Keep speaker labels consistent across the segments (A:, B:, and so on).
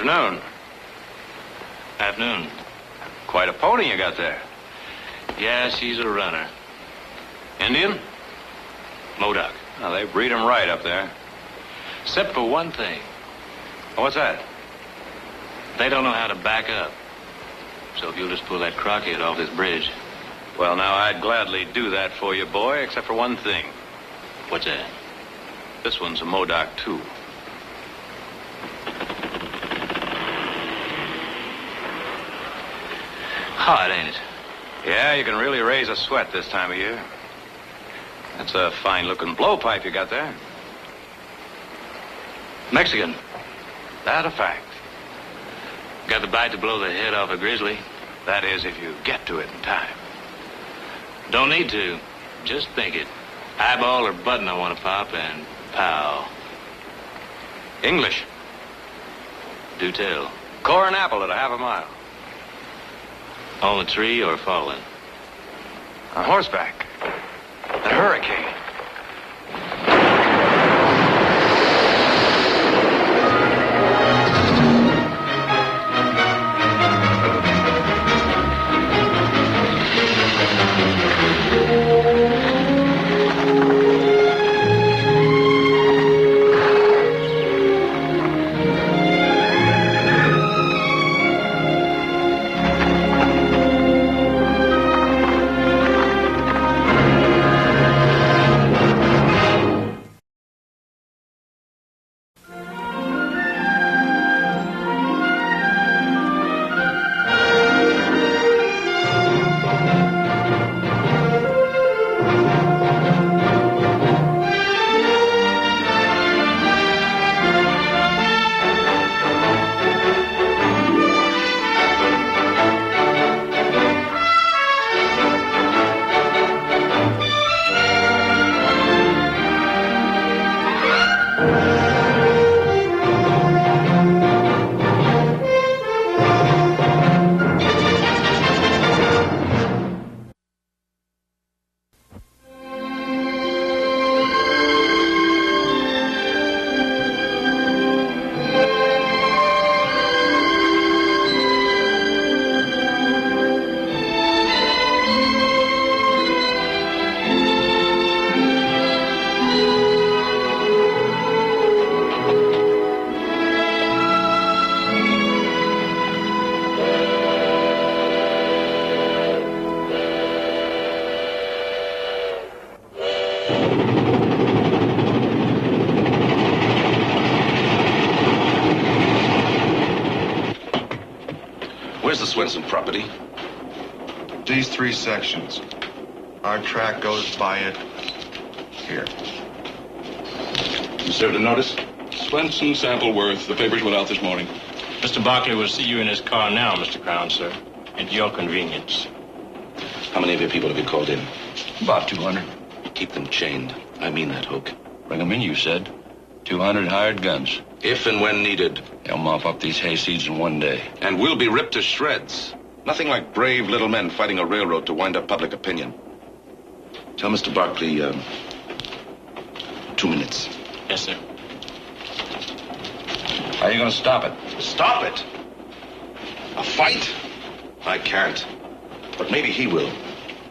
A: Afternoon.
B: Afternoon.
A: Quite a pony you got there.
B: Yeah, she's a runner.
A: Indian?
B: Modoc.
A: Oh, they breed 'em right up there.
B: Except for one thing.
A: What's that?
B: They don't know how to back up. So if you'll just pull that Crockett off this bridge.
A: Well, now, I'd gladly do that for you, boy, except for one thing.
B: What's that?
A: This one's a Modoc, too.
B: Hot, ain't it?
A: Yeah, you can really raise a sweat this time of year. That's a fine-looking blowpipe you got there.
B: Mexican.
A: That a fact.
B: Got the bite to blow the head off a grizzly.
A: That is, if you get to it in time.
B: Don't need to. Just think it. Eyeball or button I want to pop, and pow.
A: English.
B: Do tell.
A: Core and apple at a half a mile.
B: On the tree or falling?
A: On horseback. A hurricane.
C: Where's the Swenson property?
D: These 3 sections. Our track goes by it here.
C: You served a notice?
E: Swenson, Sampleworth. The papers went out this morning.
F: Mr. Barkley will see you in his car now, Mr. Crown, sir. At your convenience.
C: How many of your people have you called in?
G: About 200.
C: Keep them chained. I mean that, Hoke.
G: Bring them in, you said. 200 hired guns.
C: If and when needed.
G: They'll mop up these hayseeds in one day.
C: And we'll be ripped to shreds. Nothing like brave little men fighting a railroad to wind up public opinion. Tell Mr. Barkley, 2 minutes.
F: Yes, sir.
G: How are you going to stop it?
C: Stop it! A fight? I can't. But maybe he will.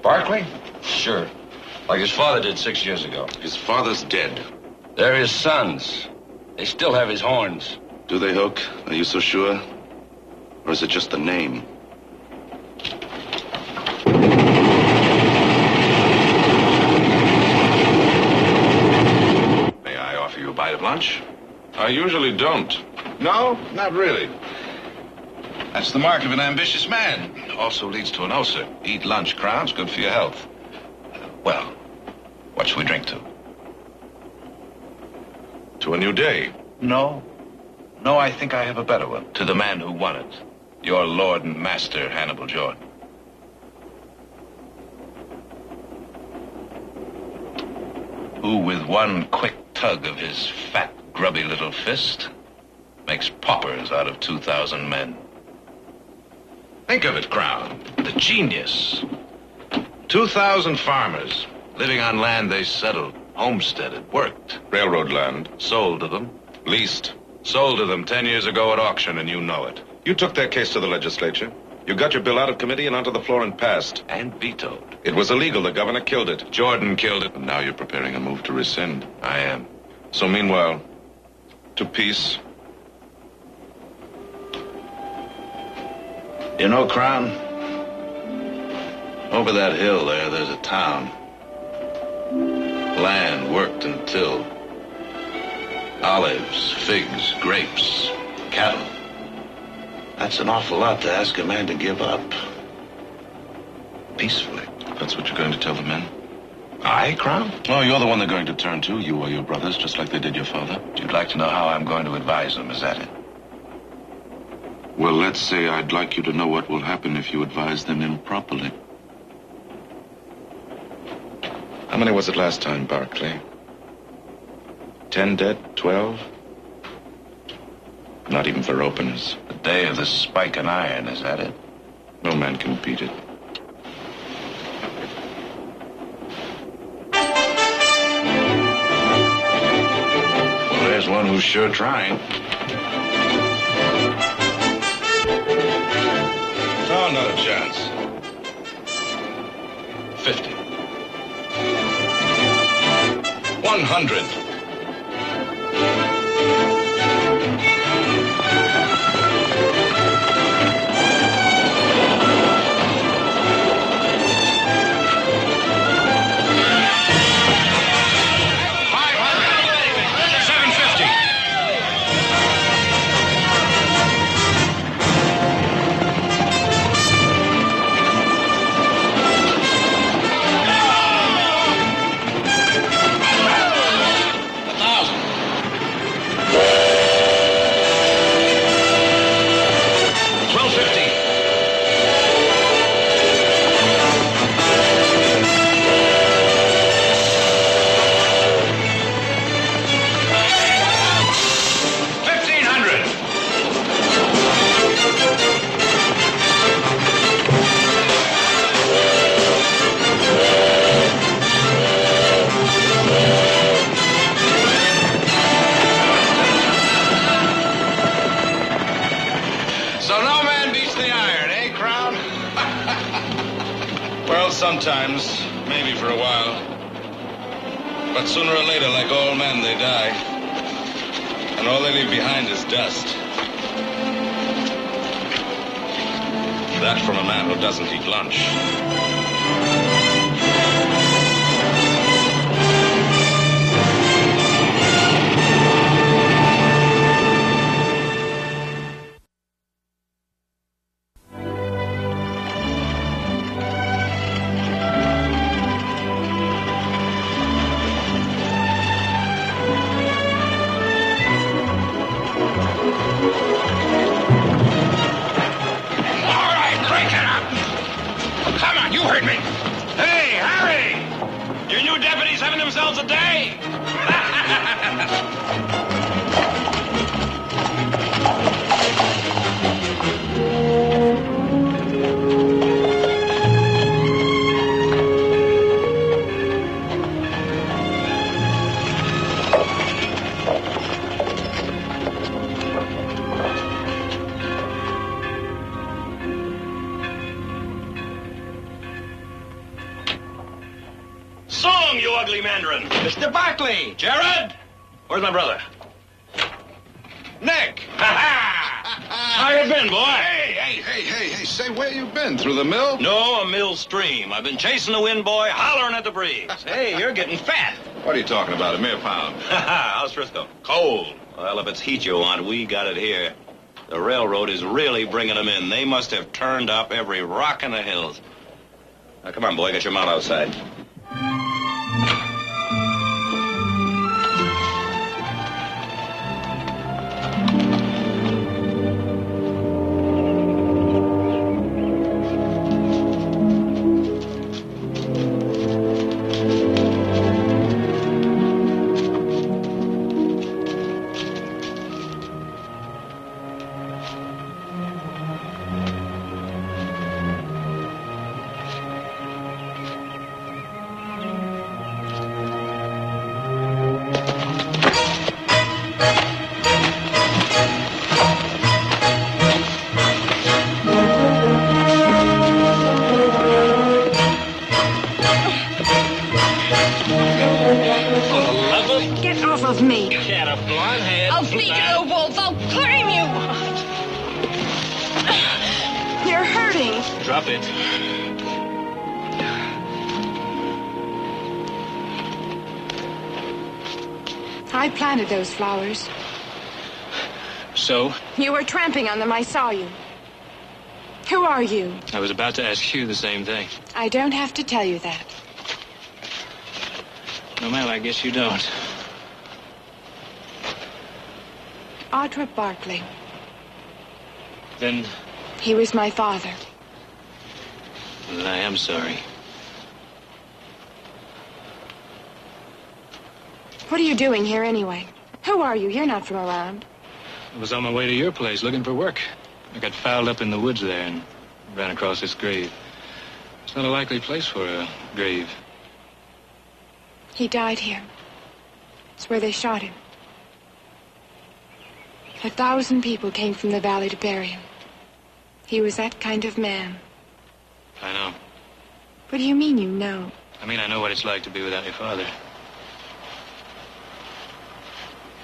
G: Barkley? Sure. Like his father did 6 years ago.
C: His father's dead.
G: They're his sons. They still have his horns.
C: Do they, Hoke? Are you so sure? Or is it just the name?
E: May I offer you a bite of lunch? I usually don't.
C: No, not really.
E: That's the mark of an ambitious man. Also leads to an ulcer. Eat lunch, Crown. It's good for your health. Well, what shall we drink to? To a new day? No. No, I think I have a better one. To the man who won it. Your lord and master, Hannibal Jordan. Who, with one quick tug of his fat, grubby little fist, makes paupers out of 2,000 men. Think of it, Crown. The genius. 2,000 farmers living on land they settled, homesteaded, worked. Railroad land. Sold to them. Leased. Sold to them 10 years ago at auction, and you know it.
C: You took their case to the legislature. You got your bill out of committee and onto the floor and passed.
E: And vetoed.
C: It was illegal. The governor killed it.
E: Jordan killed it.
C: And now you're preparing a move to rescind.
E: I am.
C: So meanwhile, to peace.
E: You know, Crown, over that hill there's a town. Land worked and tilled. Olives, figs, grapes, cattle. That's an awful lot to ask a man to give up. Peacefully.
C: That's what you're going to tell the men?
E: I, Crown?
C: Oh, you're the one they're going to turn to, you or your brothers, just like they did your father.
E: You'd like to know how I'm going to advise them, is that it?
C: Well, let's say I'd like you to know what will happen if you advise them improperly. How many was it last time, Barclay? 10 dead? 12? Not even for openers.
E: The day of the spike and iron, is that it?
C: No man can beat it.
E: Well, there's one who's sure trying.
C: No, not a chance. 50. 100. Sometimes, maybe for a while. But sooner or later, like all men, they die. And all they leave behind is dust. That from a man who doesn't eat lunch.
A: Mr. Barclay! Jared! Where's my brother? Nick! How you been, boy?
C: Hey, say, where you been? Through the mill?
A: No, a mill stream. I've been chasing the wind, boy, hollering at the breeze. Hey, you're getting fat.
C: What are you talking about, a mere pound?
A: How's Frisco? Cold. Well, if it's heat you want, we got it here. The railroad is really bringing them in. They must have turned up every rock in the hills. Now, come on, boy, get your mount outside.
B: For the love of
H: Get off of me.
B: cat, a blonde head.
H: I'll feed you the wolves. I'll claim you. You're hurting.
B: Drop it.
H: I planted those flowers.
B: So,
H: You were tramping on them. I saw you. Who are you?
B: I was about to ask you the same thing.
H: I don't have to tell you that.
B: No, ma'am, I guess you don't.
H: Audra Barkley.
B: Then,
H: He was my father.
B: well, I am sorry.
H: What are you doing here anyway? Who are you? You're not from around.
B: I was on my way to your place looking for work. I got fouled up in the woods there and ran across this grave. It's not a likely place for a grave.
H: He died here. It's where they shot him. 1,000 people came from the valley to bury him. He was that kind of man.
B: I know.
H: What do you mean you know?
B: I mean, I know what it's like to be without your father.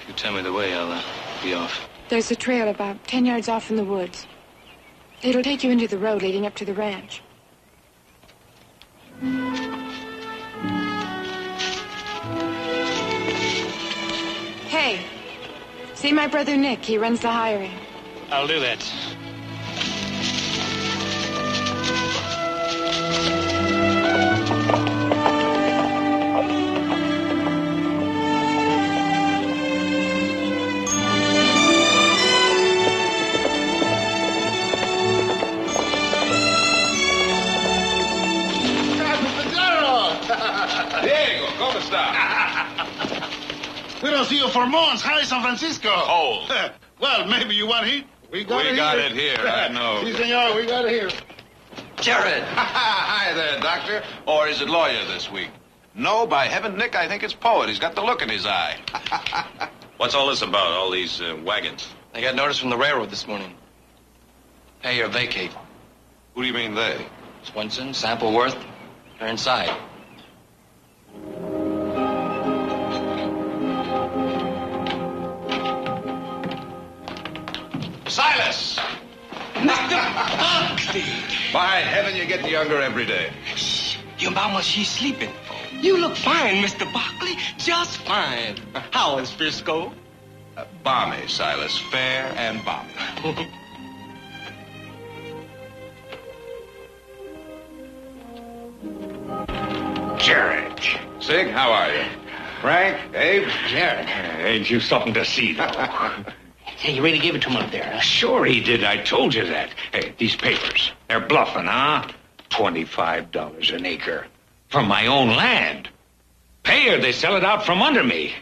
B: If you tell me the way, I'll be off.
H: There's a trail about 10 yards off in the woods. It'll take you into the road leading up to the ranch. Hey, see my brother Nick. He runs the hiring.
B: I'll do that.
C: Diego, ¿cómo está?
I: We don't see you for months. Hi, San Francisco.
C: Cold.
I: Well, maybe you want heat. We got
C: it here, I know.
I: Si, senor, we got it here.
E: Jared! Hi there, Doctor. Or is it lawyer this week? No, by heaven, Nick, I think it's poet. He's got the look in his eye.
A: What's all this about, all these wagons?
G: I got notice from the railroad this morning. Pay or vacate.
E: Who do you mean they?
G: Swenson, Sampleworth, they're inside.
E: Silas! By heaven, you're getting younger every day.
J: Your mama, she's sleeping. You look fine, Mr. Barkley. Just fine. How is Frisco?
E: Balmy, Silas. Fair and balmy.
K: Jared.
E: Sig, how are you? Frank, Abe?
K: Jared. Ain't you something to see, though?
J: Hey, you really gave it to him up there, huh?
K: Sure he did. I told you that. Hey, these papers. They're bluffing, huh? $25 an acre. From my own land. Pay or they sell it out from under me.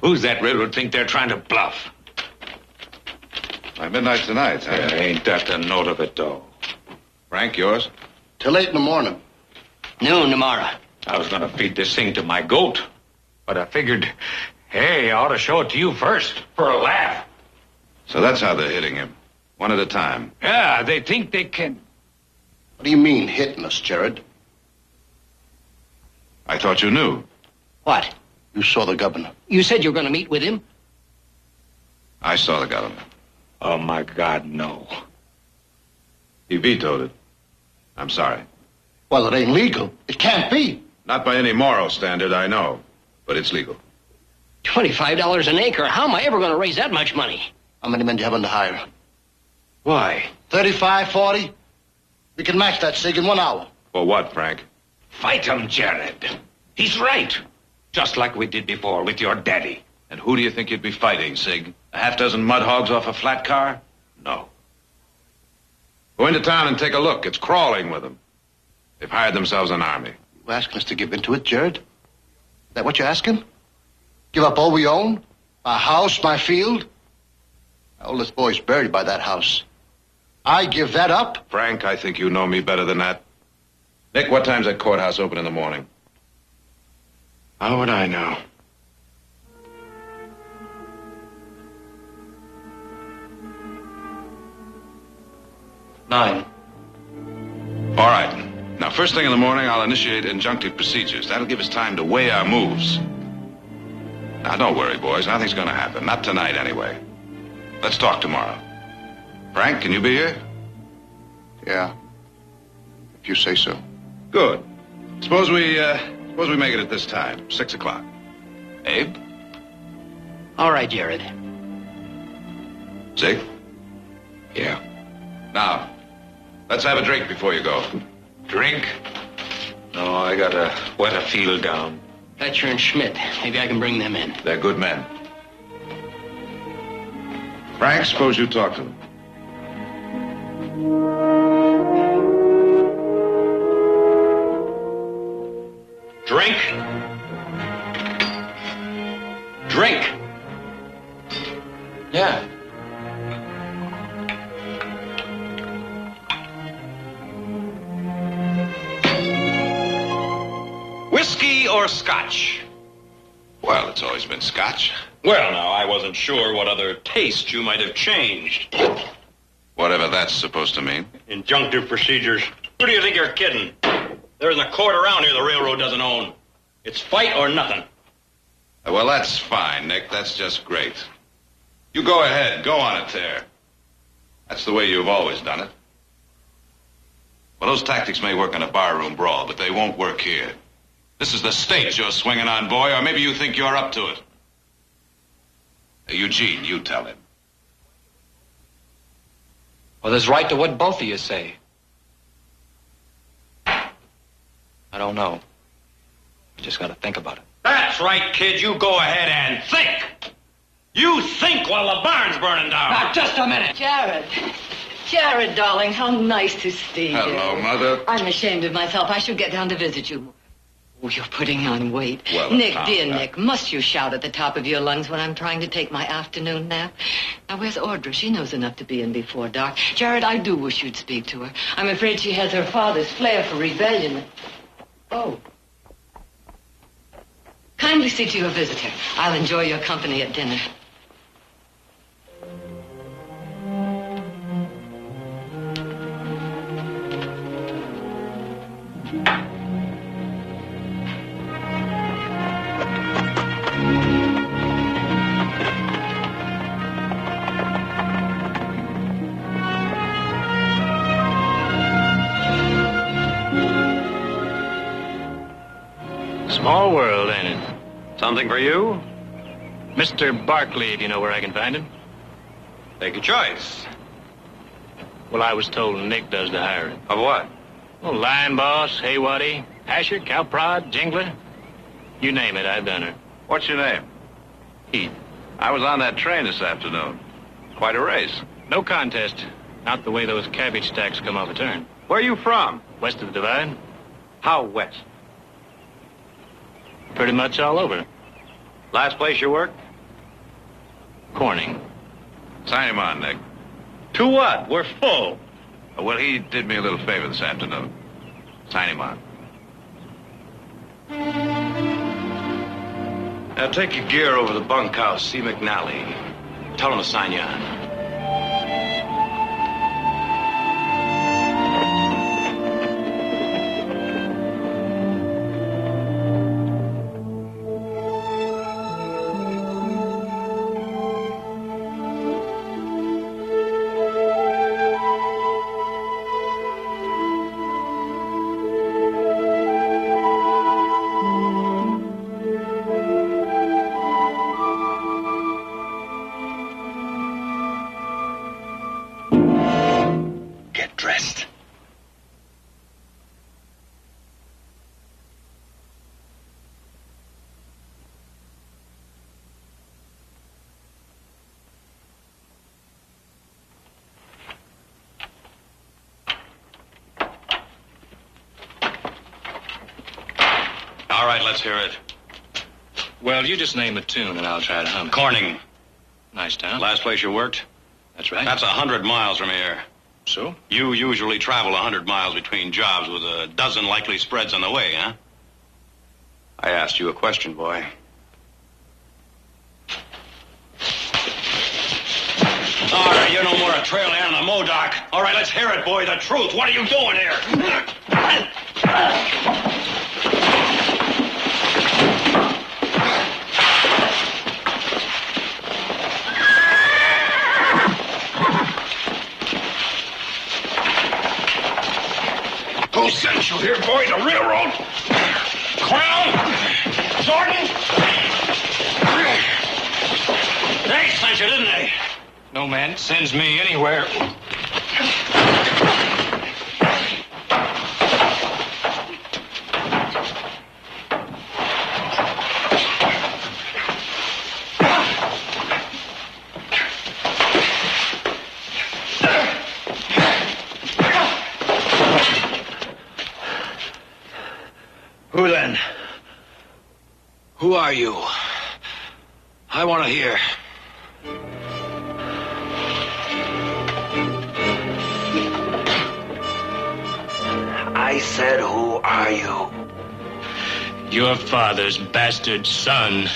K: Who's that railroad think they're trying to bluff?
E: By midnight tonight, huh?
K: Ain't that the note of it, though?
E: Frank, yours?
I: Till 8 in the morning.
J: Noon tomorrow.
K: I was gonna feed this thing to my goat. But I figured, hey, I ought to show it to you first, for a laugh.
E: So that's how they're hitting him. One at a time.
K: Yeah, they think they can.
I: What do you mean, hitting us, Jared?
E: I thought you knew.
J: What?
I: You saw the governor.
J: You said you were going to meet with him?
E: I saw the governor.
K: Oh, my God, no.
E: He vetoed it. I'm sorry.
I: Well, it ain't legal. It can't be.
E: Not by any moral standard, I know. But it's legal.
J: $25 an acre. How am I ever going to raise that much money?
I: How many men do you have under hire?
K: Why?
I: 35, 40? We can match that, Sig, in 1 hour.
E: For what, Frank?
K: Fight him, Jared. He's right. Just like we did before with your daddy.
E: And who do you think you'd be fighting, Sig? A half dozen mud hogs off a flat car? No. Go into town and take a look. It's crawling with them. They've hired themselves an army.
I: You asking us to give into it, Jared? Is that what you're asking? Give up all we own? My house, my field? My oldest boy's buried by that house. I give that up?
E: Frank, I think you know me better than that. Nick, what time's that courthouse open in the morning?
K: How would I know?
G: Nine.
E: All right.
C: Now, first thing in the morning, I'll initiate injunctive procedures. That'll give us time to weigh our moves. Now, don't worry, boys. Nothing's going to happen. Not tonight, anyway. Let's talk tomorrow. Frank, can you be here?
I: Yeah. If you say so.
C: Good. Suppose we make it at this time, 6 o'clock. Abe?
J: All right, Jared.
C: Zig?
K: Yeah.
C: Now, let's have a drink before you go.
K: Drink? No, I gotta wet a field down.
J: Fletcher and Schmidt. Maybe I can bring them in.
C: They're good men. Frank, suppose you talk to them.
A: Drink? Drink?
G: Yeah.
A: Whiskey or scotch?
C: Well, it's always been scotch.
A: Well, now, I wasn't sure what other taste you might have changed.
C: Whatever that's supposed to mean.
A: Injunctive procedures. Who do you think you're kidding? There isn't a court around here the railroad doesn't own. It's fight or nothing.
C: Well, that's fine, Nick. That's just great. You go ahead. Go on it there. That's the way you've always done it. Well, those tactics may work in a barroom brawl, but they won't work here. This is the state you're swinging on, boy, or maybe you think you're up to it. Eugene, you tell him.
G: Well, there's right to what both of you say. I don't know. You just gotta think about it.
A: That's right, kid. You go ahead and think. You think while the barn's burning down.
J: Now, just a minute.
L: Jared. Jared, darling, how nice to see you.
C: Hello, Mother.
L: I'm ashamed of myself. I should get down to visit you. Oh, you're putting on weight.
C: Well,
L: Nick,
C: calm
L: dear
C: down.
L: Nick, must you shout at the top of your lungs when I'm trying to take my afternoon nap? Now, where's Audra? She knows enough to be in before dark. Jared, I do wish you'd speak to her. I'm afraid she has her father's flair for rebellion. Oh. Kindly see to your visitor. I'll enjoy your company at dinner.
B: Small world, ain't it?
A: Something for you?
B: Mr. Barkley, if you know where I can find him.
A: Take your choice.
B: Well, I was told Nick does the hiring.
A: Of what?
B: Well, line boss, Haywaddy, Asher, Calprod, Jingler. You name it, I've done her.
C: What's your name?
B: Heath.
C: I was on that train this afternoon. Quite a race.
B: No contest. Not the way those cabbage stacks come off a turn.
A: Where are you from?
B: West of the Divide.
A: How west?
B: Pretty much all over.
A: Last place you worked?
B: Corning.
C: Sign him on, Nick.
A: To what? We're full.
C: Well, he did me a little favor this afternoon. Sign him on.
A: Now take your gear over to the bunkhouse. See McNally. Tell him to sign you on. All right, let's hear it.
B: Well, you just name a tune and I'll try to hum it.
A: Corning.
B: Nice town.
A: Last place you worked?
B: That's right.
A: That's 100 miles from here.
B: So?
A: You usually travel 100 miles between jobs with a dozen likely spreads on the way, huh? I asked you a question, boy. All right, you're no more a trail hand than a Modoc. All right, let's hear it, boy. The truth. What are you doing here?
K: Who sent you here, boy? The railroad? Crown? Jordan? They sent you, didn't they?
B: No man sends me anywhere.
K: Who then? Who are you? I want to hear. I said, who are you?
B: Your father's bastard son.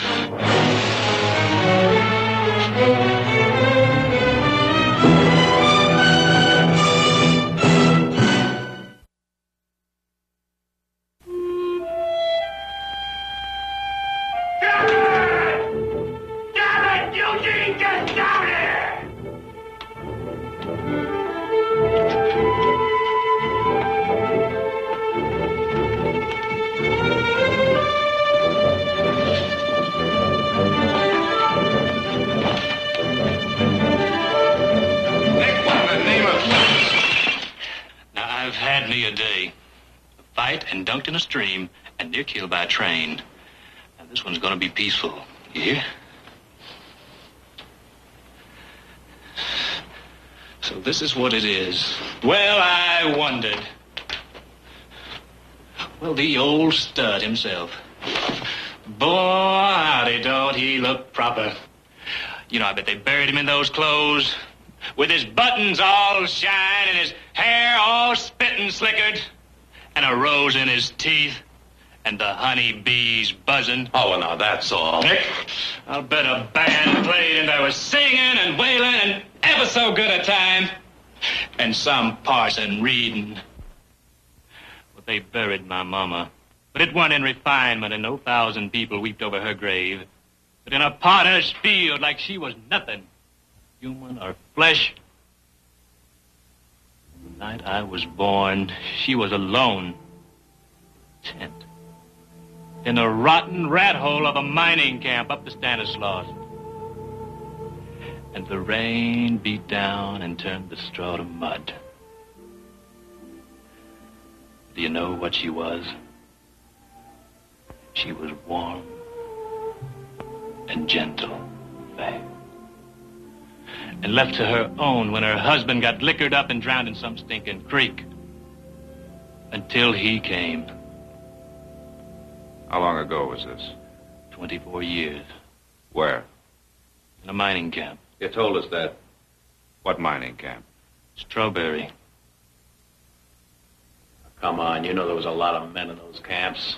B: And dunked in a stream and near killed by a train. Now this one's gonna be peaceful. You hear? So this is what it is. Well, I wondered. Well, the old stud himself. Boy, howdy, don't he look proper. You know, I bet they buried him in those clothes with his buttons all shine and his hair all spit and slickered. And a rose in his teeth, and the honey bees buzzing.
K: Oh, well, now that's all.
B: Nick, I'll bet a band played, and there was singing and wailing, and ever so good a time. And some parson reading. Well, they buried my mama. But it wasn't in refinement, and no 1,000 people wept over her grave. But in a potter's field, like she was nothing, human or flesh. The night I was born, she was alone. Tent. In a rotten rat hole of a mining camp up the Stanislaus. And the rain beat down and turned the straw to mud. Do you know what she was? She was warm and gentle, fair. And left to her own when her husband got liquored up and drowned in some stinking creek. Until he came.
C: How long ago was this?
B: 24 years.
C: Where?
B: In a mining camp.
C: You told us that. What mining camp?
B: Strawberry.
F: Come on, you know there was a lot of men in those camps.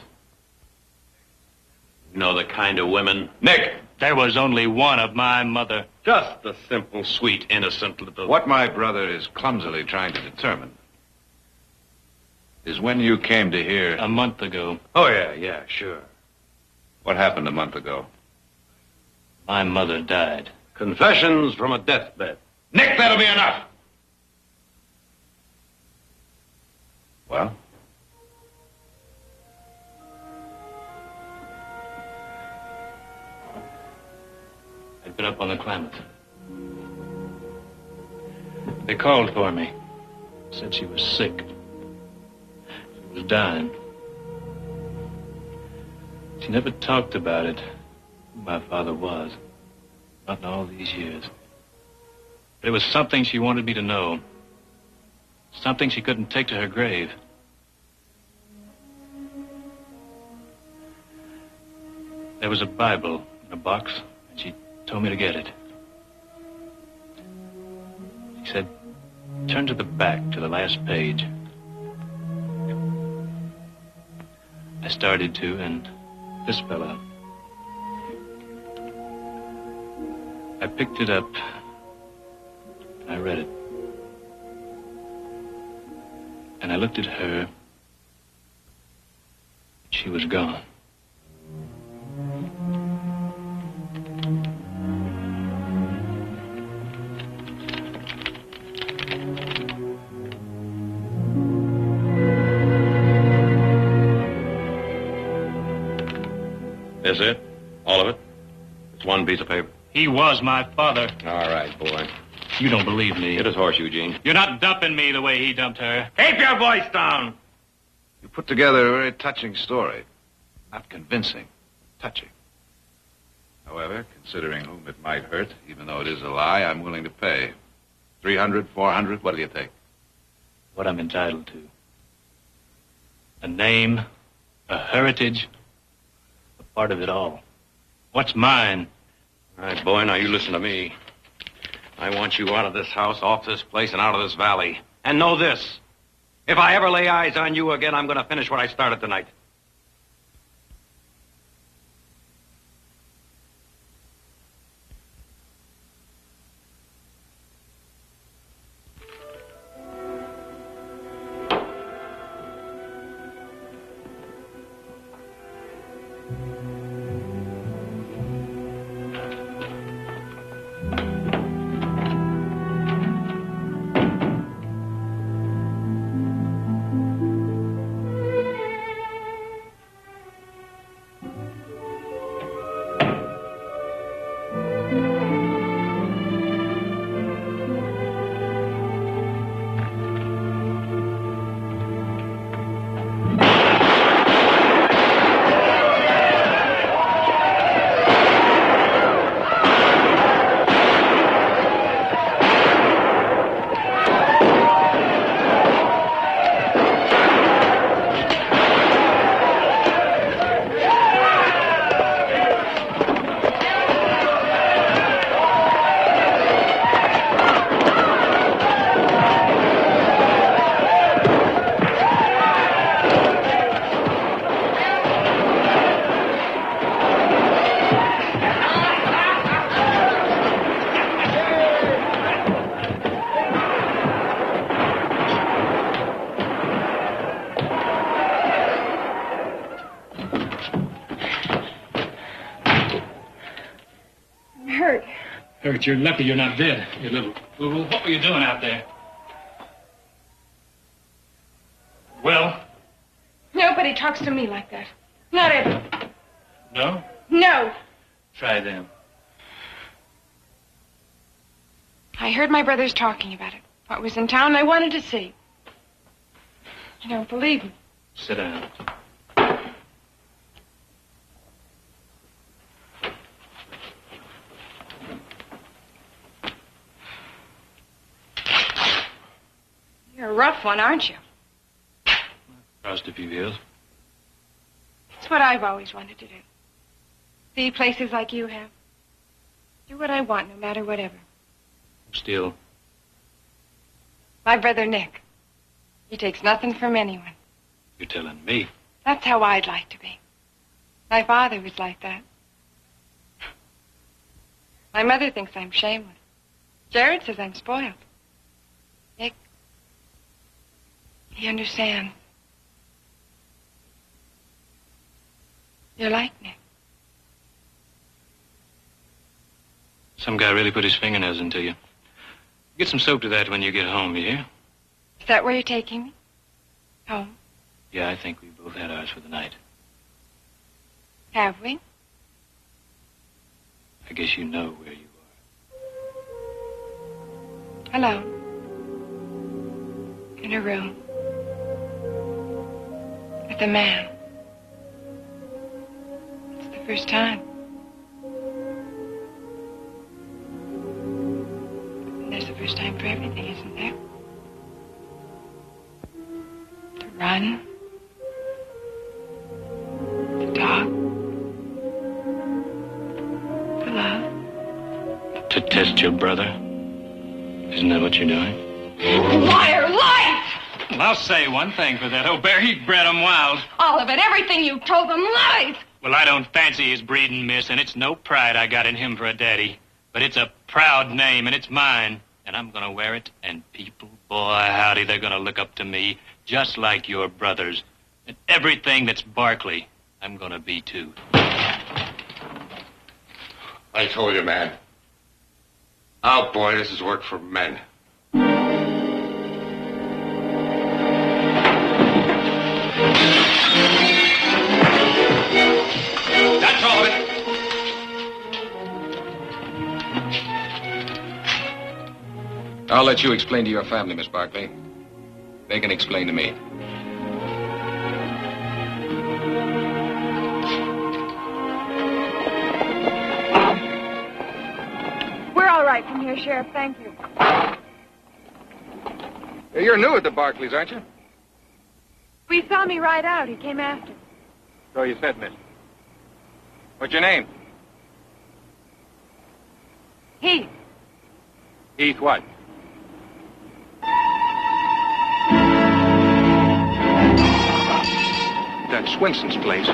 F: You know the kind of women.
B: Nick! There was only one of my mother.
F: Just a simple, sweet, innocent little...
C: What my brother is clumsily trying to determine is when you came to here...
B: A month ago.
F: Oh, yeah, sure.
C: What happened a month ago?
B: My mother died.
F: Confessions from a deathbed.
C: Nick, that'll be enough! Well?
B: I'd been up on the Klamath. They called for me. Said she was sick. She was dying. She never talked about it, who my father was. Not in all these years. But it was something she wanted me to know. Something she couldn't take to her grave. There was a Bible in a box, and she told me to get it. She said, turn to the back, to the last page. I started to, and this fell out. I picked it up, and I read it. And I looked at her, She was gone.
A: This it? All of it? It's one piece of paper.
B: He was my father.
A: All right, boy.
B: You don't believe me.
A: Get his horse, Eugene.
B: You're not dumping me the way he dumped her.
A: Keep your voice down.
C: You put together a very touching story. Not convincing. Touching. However, considering whom it might hurt, even though it is a lie, I'm willing to pay. 300, 400, what do you take?
B: What I'm entitled to. A name, a heritage, a part of it all. What's mine?
A: All right, boy, now you listen to me. I want you out of this house, off this place, and out of this valley. And know this. If I ever lay eyes on you again, I'm going to finish what I started tonight.
B: Hurt, you're lucky you're not dead, you little fool. What were you doing out there? Well?
H: Nobody talks to me like that. Not ever.
B: No?
H: No.
B: Try them.
H: I heard my brothers talking about it. What was in town, I wanted to see. You don't believe me.
B: Sit down.
H: You're a rough one, aren't you?
B: Crossed a few hills.
H: It's what I've always wanted to do. See places like you have. Do what I want, no matter whatever.
B: Still.
H: My brother Nick. He takes nothing from anyone.
B: You're telling me.
H: That's how I'd like to be. My father was like that. My mother thinks I'm shameless. Jared says I'm spoiled. Nick, he understands. You're like Nick.
B: Some guy really put his fingernails into you. Get some soap to that when you get home, you hear?
H: Is that where you're taking me? Home?
B: Yeah, I think we both had ours for the night.
H: Have we?
B: I guess you know where you are.
H: Alone. In a room. With a man. It's the first time. And there's the first time for everything, isn't there? To run. To talk. To love.
B: To test your brother? Isn't that what you're doing?
H: Liar! Liar!
B: Well, I'll say one thing for that. O'Bear, he bred 'em wild.
H: All of it. Everything you told them. Lies!
B: Well, I don't fancy his breeding, miss, and it's no pride I got in him for a daddy. But it's a proud name, and it's mine. And I'm going to wear it, and people, boy, howdy, they're going to look up to me, just like your brothers. And everything that's Barkley, I'm gonna be too.
K: I told you, man. Oh, boy, this is work for men.
C: That's all of it.
E: I'll let you explain to your family, Miss Barkley. They can explain to me.
H: We're all right from here, Sheriff. Thank you.
E: You're new at the Barkleys, aren't you?
H: We saw me ride out. He came after.
E: So you said, miss. What's your name?
H: Heath.
E: Heath what? That's Swinson's place.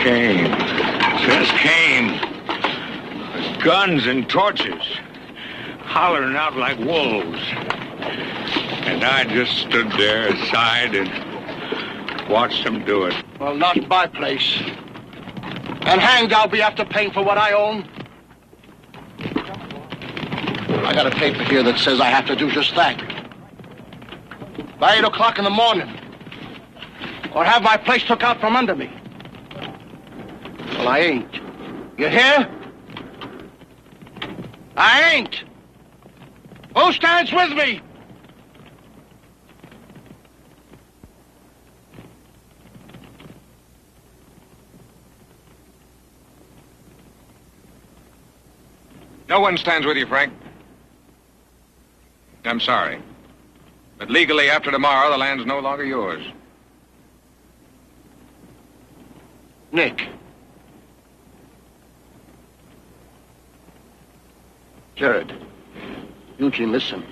K: Came. Just came. With guns and torches. Hollering out like wolves. And I just stood there aside and watched them do it.
I: Well, not my place. And hanged I'll be after paying for what I own. I got a paper here that says I have to do just that. By 8 o'clock in the morning. Or have my place took out from under me. Well, I ain't. You hear? I ain't. Who stands with me?
E: No one stands with you, Frank. I'm sorry. But legally, after tomorrow, the land's no longer yours.
I: Nick. Jared. Eugene, listen.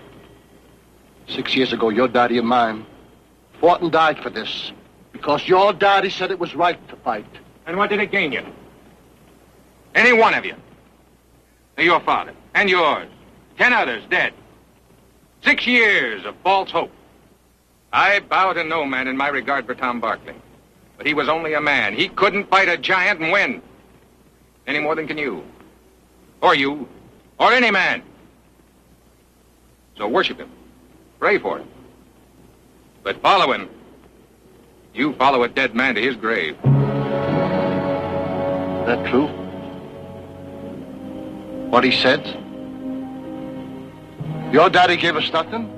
I: 6 years ago, your daddy and mine fought and died for this. Because your daddy said it was right to fight.
E: And what did it gain you? Any one of you. Your father and yours. 10 others dead. 6 years of false hope. I bow to no man in my regard for Tom Barkley. But he was only a man. He couldn't fight a giant and win. Any more than can you. Or you. Or any man. So worship him. Pray for him. But follow him. You follow a dead man to his grave.
I: That true? What he said? Your daddy gave us nothing?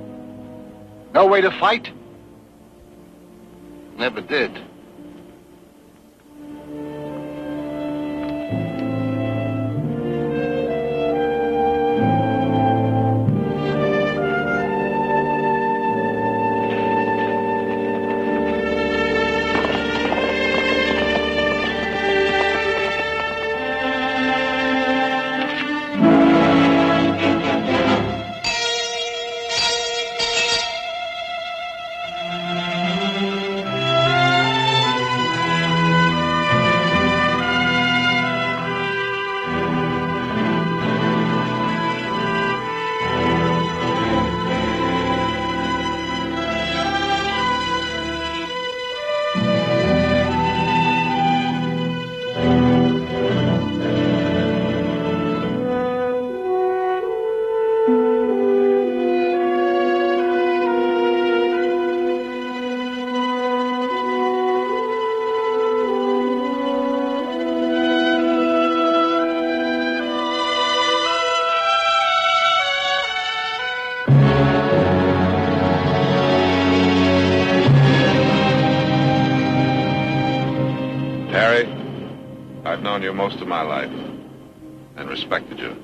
I: No way to fight? Never did.
C: Harry, I've known you most of my life and respected you.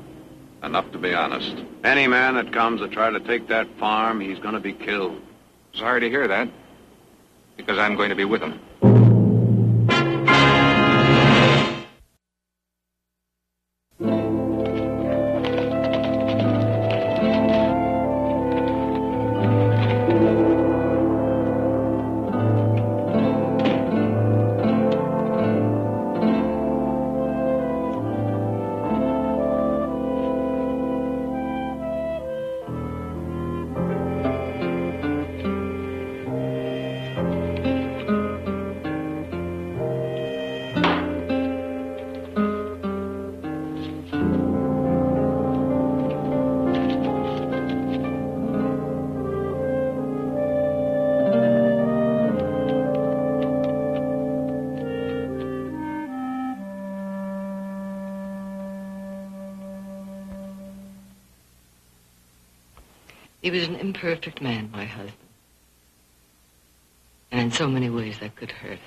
C: Enough to be honest.
M: Any man that comes to try to take that farm, he's going to be killed.
K: Sorry to hear that, because I'm going to be with him.
L: He was an imperfect man, my husband. And in so many ways that could hurt.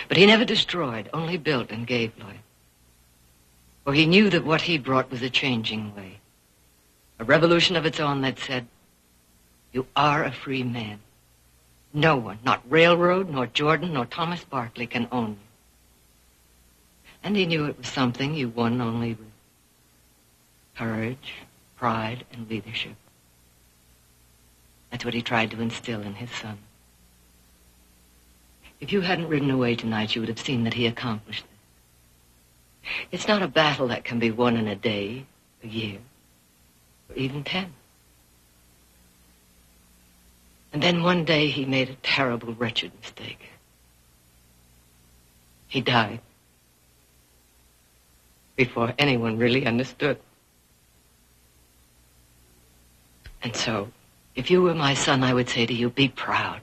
L: But he never destroyed, only built and gave life. For he knew that what he brought was a changing way. A revolution of its own that said, you are a free man. No one, not Railroad, nor Jordan, nor Thomas Barkley can own you. And he knew it was something you won only with courage, pride, and leadership. That's what he tried to instill in his son. If you hadn't ridden away tonight, you would have seen that he accomplished this. It's not a battle that can be won in a day, a year, or even 10. And then one day he made a terrible, wretched mistake. He died before anyone really understood. And so, if you were my son, I would say to you, be proud.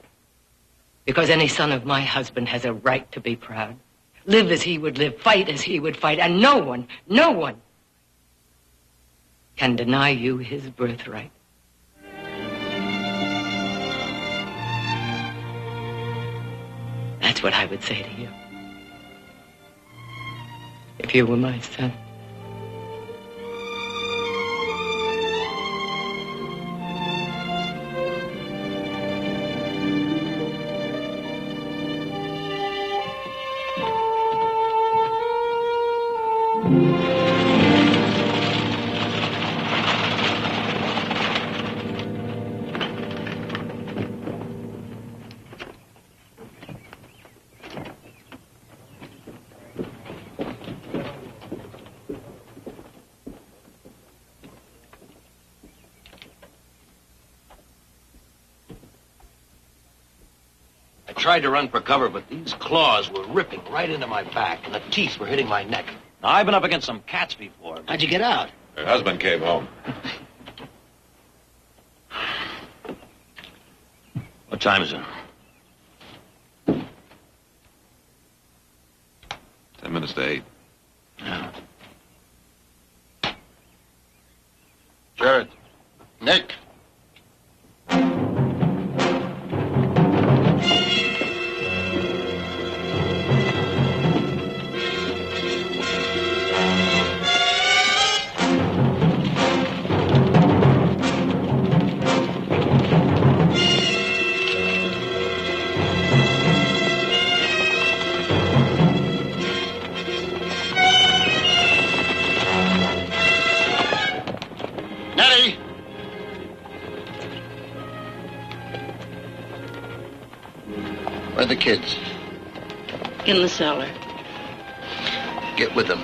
L: Because any son of my husband has a right to be proud. Live as he would live, fight as he would fight, and no one can deny you his birthright. That's what I would say to you. If you were my son.
N: I tried to run for cover, but these claws were ripping right into my back, and the teeth were hitting my neck. Now, I've been up against some cats before. How'd you get out?
C: Her husband came home.
N: What time is it?
C: 10 minutes to 8.
N: Yeah.
I: Jared. Nick. Nettie! Where are the kids?
O: In the cellar.
I: Get with them.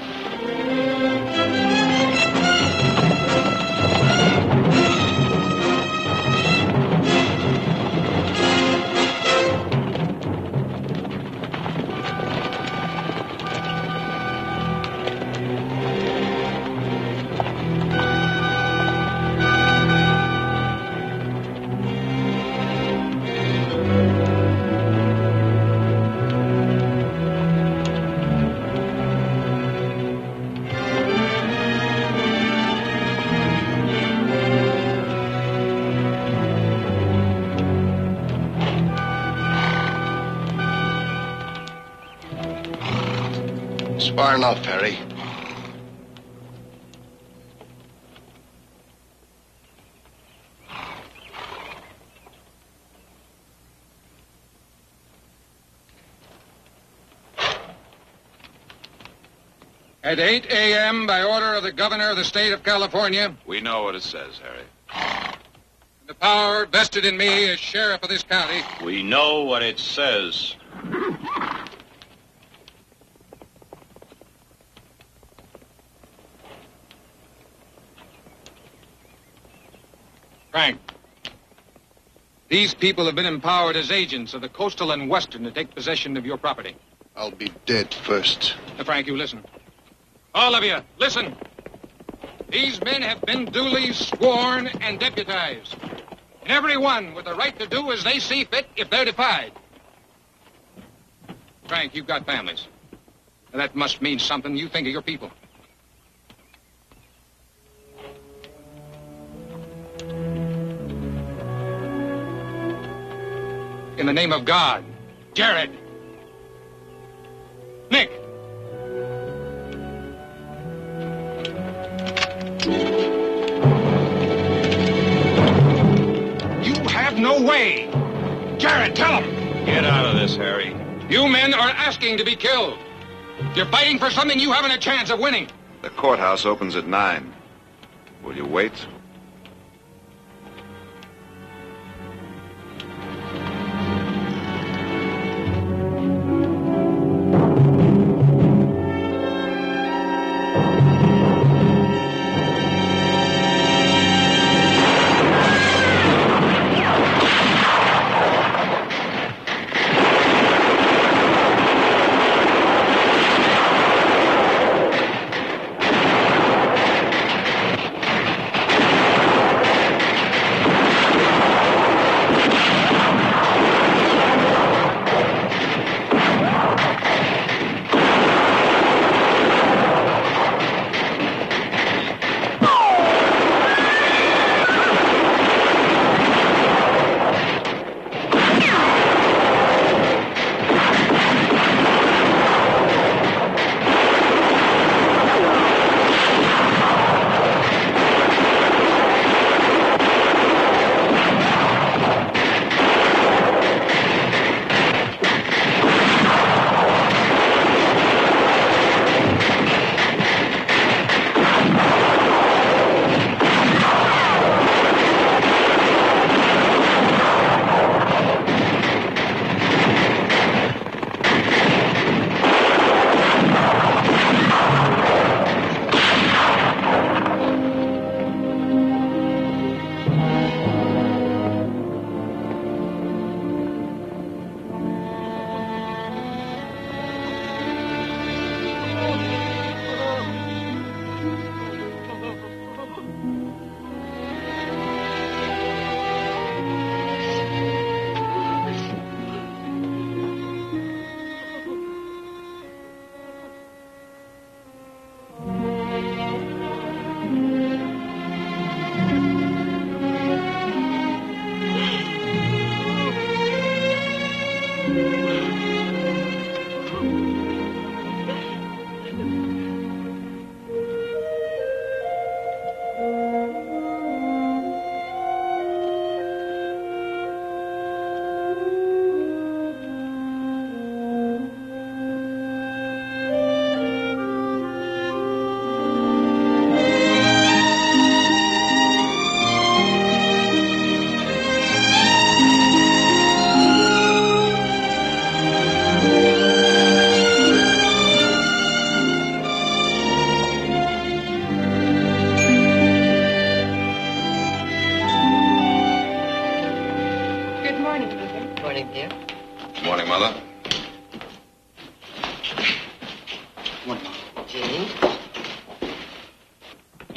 I: It's far enough, Harry.
M: At 8 a.m., by order of the governor of the state of California,
C: We know what it says, Harry.
M: the power vested in me as sheriff of this county,
A: We know what it says.
M: Frank, these people have been empowered as agents of the Coastal and Western to take possession of your property.
I: I'll be dead first.
M: Now, Frank, you listen. All of you, listen. These men have been duly sworn and deputized. And every one with the right to do as they see fit if they're defied. Frank, you've got families. Now, that must mean something. You think of your people. In the name of God, Jared, Nick. You have no way. Jared, tell him.
A: Get out of this, Harry.
M: You men are asking to be killed. You're fighting for something you haven't a chance of winning.
C: The courthouse opens at 9. Will you wait?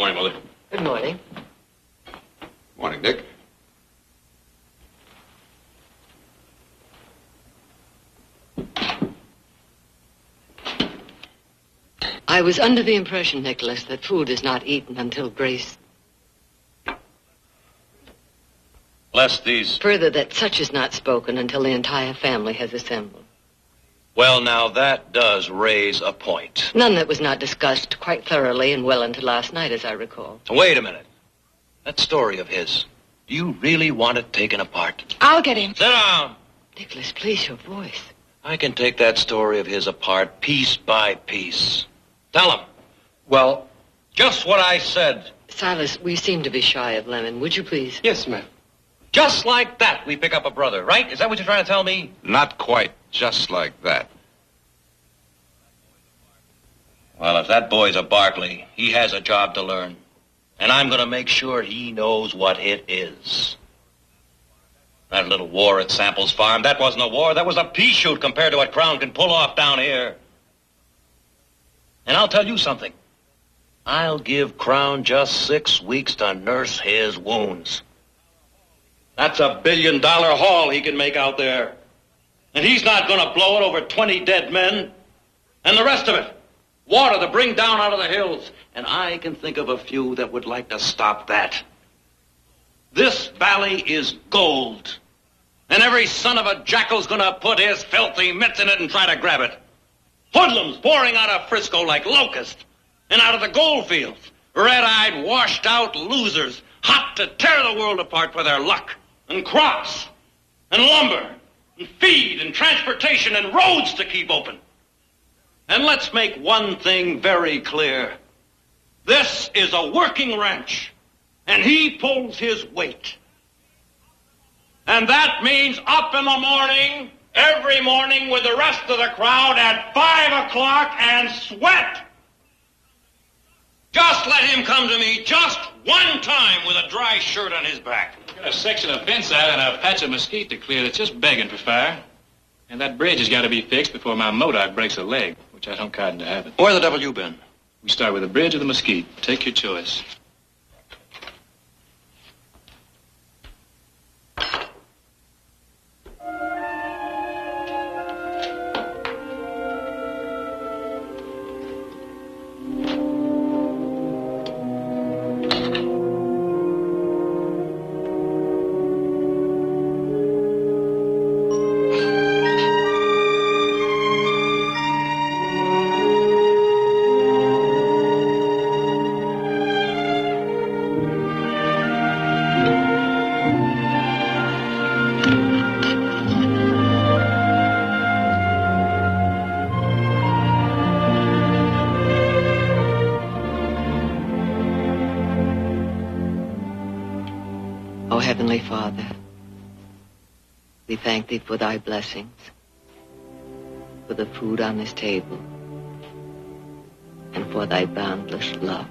A: Morning, Mother.
L: Good morning.
C: Morning, Dick.
L: I was under the impression, Nicholas, that food is not eaten until Grace...
A: Bless these.
L: Further, that such is not spoken until the entire family has assembled.
N: Well, now that does raise a point.
L: None that was not discussed quite thoroughly and well into last night, as I recall.
N: Wait a minute. That story of his, do you really want it taken apart?
H: I'll get him.
N: Sit down.
L: Nicholas, please, your voice.
N: I can take that story of his apart piece by piece. Tell him.
J: Well,
N: Just what I said.
L: Silas, we seem to be shy of Lemon. Would you please?
J: yes, ma'am.
N: Just like that, we pick up a brother, right? Is that what you're trying to tell me?
C: Not quite just like that.
N: Well, if that boy's a Barkley, he has a job to learn. And I'm going to make sure he knows what it is. That little war at Samples Farm, that wasn't a war. That was a pea shoot compared to what Crown can pull off down here. And I'll tell you something. I'll give Crown just 6 weeks to nurse his wounds. That's $1 billion haul he can make out there. And he's not going to blow it over 20 dead men. And the rest of it, water to bring down out of the hills. And I can think of a few that would like to stop that. This valley is gold. And every son of a jackal's going to put his filthy mitts in it and try to grab it. Hoodlums pouring out of Frisco like locusts. And out of the gold fields. Red-eyed, washed-out losers. Hot to tear the world apart for their luck. And crops. And lumber. And feed. And transportation. And roads to keep open. And let's make one thing very clear. This is a working ranch. And he pulls his weight. And that means up in the morning, every morning with the rest of the crowd at 5 o'clock and sweat. Just let him come to me just one time with a dry shirt on his back.
B: Got a section of fence out and a patch of mesquite to clear that's just begging for fire. And that bridge has got to be fixed before my Modoc breaks a leg, which I don't cotton to have it.
N: Where the devil you been?
B: We start with the bridge or the mesquite. Take your choice.
L: O Heavenly Father, we thank Thee for Thy blessings, for the food on this table, and for Thy boundless love.